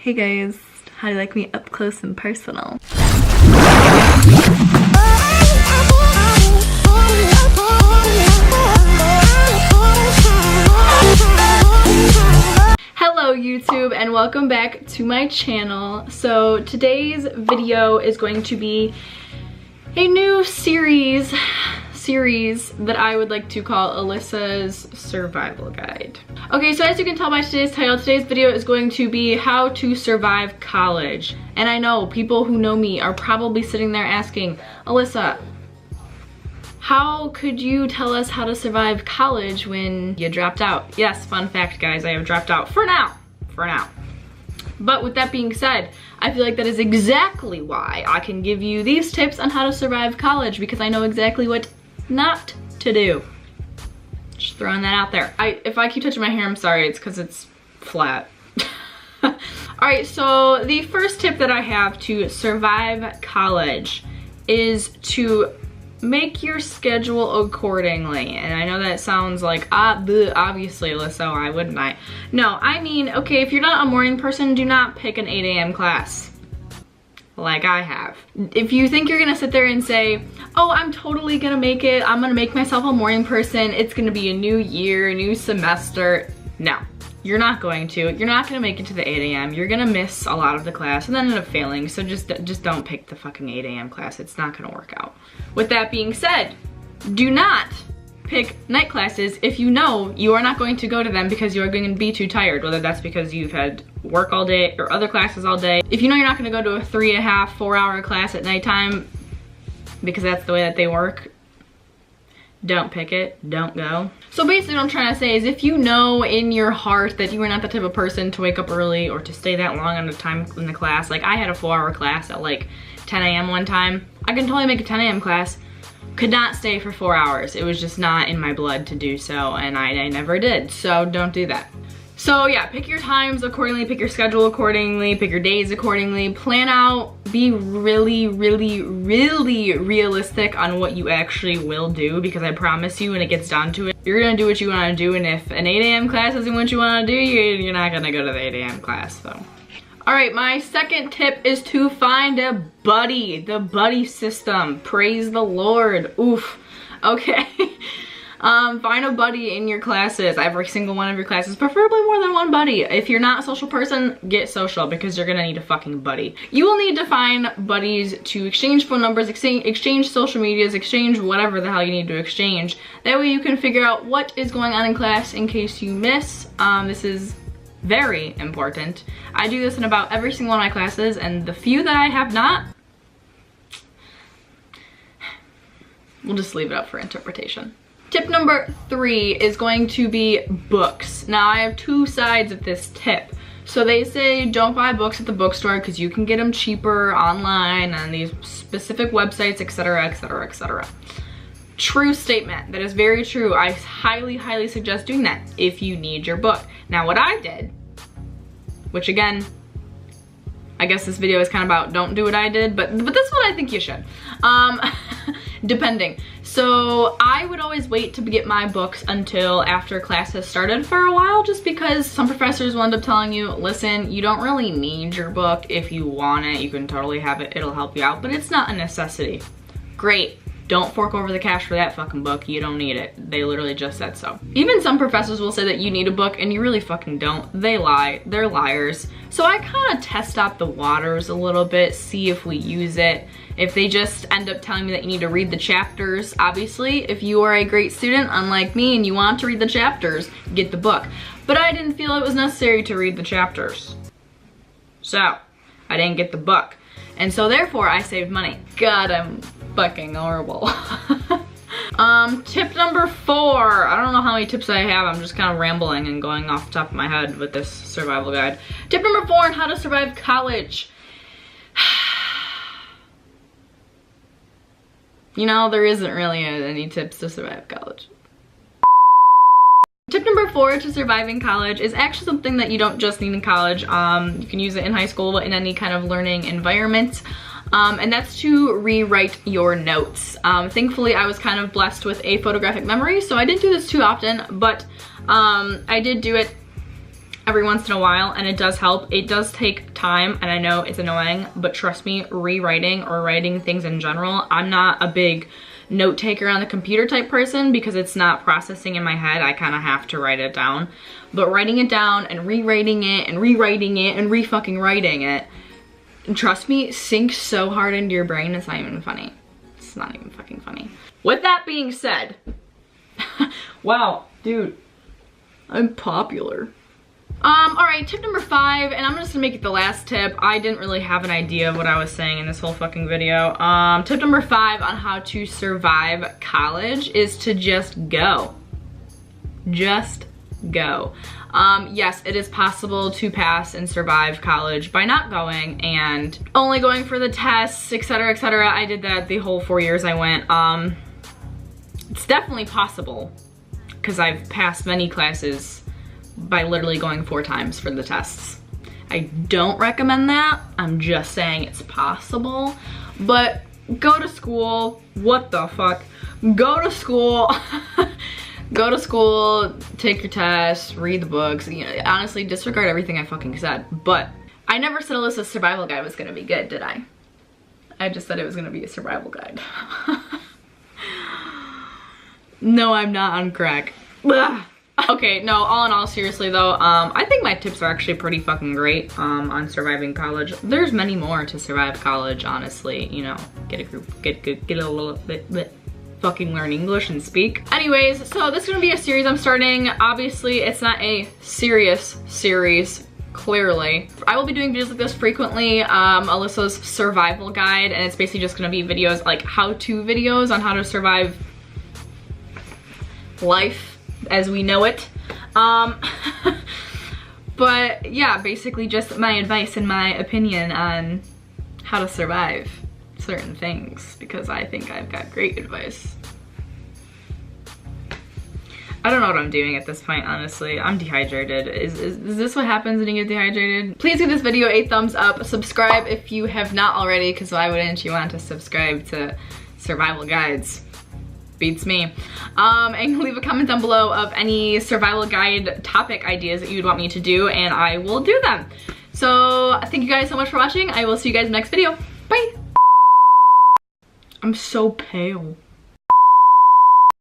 Hey guys, how do you like me up close and personal? Hello YouTube and welcome back to my channel. So today's video is going to be a new series that I would like to call Alyssa's Survival Guide. Okay, so as you can tell by today's title, today's video is going to be how to survive college. And I know people who know me are probably sitting there asking, Alyssa, how could you tell us how to survive college when you dropped out? Yes, fun fact guys, I have dropped out for now. But with that being said, I feel like that is exactly why I can give you these tips on how to survive college, because I know exactly what not to do. Just throwing that out there. If I keep touching my hair, I'm sorry, it's because it's flat. Alright, so the first tip that I have to survive college is to make your schedule accordingly. And I know that sounds like, obviously Alyssa, why wouldn't I? No, I mean, okay, if you're not a morning person, do not pick an 8 a.m. class like I have. If you think you're gonna sit there and say, oh, I'm totally gonna make it, I'm gonna make myself a morning person, it's gonna be a new year, a new semester, no. You're not going to. You're not gonna make it to the 8 a.m. You're gonna miss a lot of the class and then end up failing. So just don't pick the fucking 8 a.m. class. It's not gonna work out. With that being said, do not pick night classes if you know you are not going to go to them because you are going to be too tired, whether that's because you've had work all day or other classes all day. If you know you're not gonna go to a 3.5, 4-hour class at nighttime because that's the way that they work, don't pick it, don't go. So basically what I'm trying to say is if you know in your heart that you are not the type of person to wake up early or to stay that long on the time in the class, like I had a 4-hour class at like 10 a.m. one time, I can totally make a 10 a.m. class, could not stay for 4 hours. It was just not in my blood to do so, and I never did, so don't do that. So yeah, pick your times accordingly, pick your schedule accordingly, pick your days accordingly, plan out, be really realistic on what you actually will do, because I promise you when it gets down to it, you're gonna do what you wanna do, and if an 8 a.m. class isn't what you wanna do, you're not gonna go to the 8 a.m. class, so. Alright, my second tip is to find a buddy, the buddy system, praise the Lord, oof, okay. Find a buddy in your classes, every single one of your classes, preferably more than one buddy. If you're not a social person, get social because you're gonna need a fucking buddy. You will need to find buddies to exchange phone numbers, exchange social medias, exchange whatever the hell you need to exchange. That way you can figure out what is going on in class in case you miss. This is very important. I do this in about every single one of my classes, and the few that I have not, we'll just leave it up for interpretation. Tip number 3 is going to be books. Now I have two sides of this tip. So they say don't buy books at the bookstore because you can get them cheaper online on these specific websites, etc, etc, etc. True statement. That is very true. I highly suggest doing that if you need your book. Now what I did, which again, I guess this video is kind of about don't do what I did, but this is what I think you should. Depending. So I would always wait to get my books until after class has started for a while, just because some professors will end up telling you, listen, you don't really need your book. If you want it, you can totally have it. It'll help you out, but it's not a necessity. Great. Don't fork over the cash for that fucking book. You don't need it. They literally just said so. Even some professors will say that you need a book and you really fucking don't. They lie. They're liars. So I kind of test out the waters a little bit, see if we use it. If they just end up telling me that you need to read the chapters, obviously, if you are a great student, unlike me, and you want to read the chapters, get the book. But I didn't feel it was necessary to read the chapters. So, I didn't get the book. And so therefore, I saved money. God, I'm fucking horrible. Tip number 4. I don't know how many tips I have. I'm just kind of rambling and going off the top of my head with this survival guide. Tip number 4 on how to survive college. You know, there isn't really any tips to survive college. Tip number 4 to surviving college is actually something that you don't just need in college. You can use it in high school, but in any kind of learning environment. And that's to rewrite your notes. Thankfully, I was kind of blessed with a photographic memory, so I didn't do this too often, but I did do it every once in a while, and it does help. It does take time, and I know it's annoying, but trust me, rewriting or writing things in general, I'm not a big note taker on the computer type person because it's not processing in my head. I kind of have to write it down. But writing it down and rewriting it and rewriting it and re-fucking writing it, trust me, sinks so hard into your brain, it's not even funny. It's not even fucking funny. With that being said, wow, dude, I'm popular. All right, tip number 5, and I'm just gonna make it the last tip. I didn't really have an idea of what I was saying in this whole fucking video. Tip number 5 on how to survive college is to just go. Just go. Yes, it is possible to pass and survive college by not going and only going for the tests, etc., etc. I did that the whole 4 years I went. It's definitely possible because I've passed many classes by literally going 4 times for the tests. I don't recommend that. I'm just saying it's possible. But go to school. What the fuck? Go to school. Go to school, take your tests, read the books. You know, honestly, disregard everything I fucking said. But I never said Alyssa's survival guide was gonna be good, did I? I just said it was gonna be a survival guide. No, I'm not on crack. Ugh. Okay, no, all in all, seriously though, I think my tips are actually pretty fucking great on surviving college. There's many more to survive college, honestly. You know, get a group, get a little bit, fucking learn English and speak. Anyways, so this is gonna be a series I'm starting. Obviously, it's not a serious series, clearly. I will be doing videos like this frequently, Alyssa's survival guide, and it's basically just gonna be videos, like how-to videos on how to survive life as we know it. But yeah, basically just my advice and my opinion on how to survive certain things, because I think I've got great advice. I don't know what I'm doing at this point, honestly. I'm dehydrated. Is this what happens when you get dehydrated? Please give this video a thumbs up. Subscribe if you have not already, because why wouldn't you want to subscribe to survival guides? Beats me. And leave a comment down below of any survival guide topic ideas that you'd want me to do, and I will do them. So thank you guys so much for watching. I will see you guys in the next video. Bye. I'm so pale.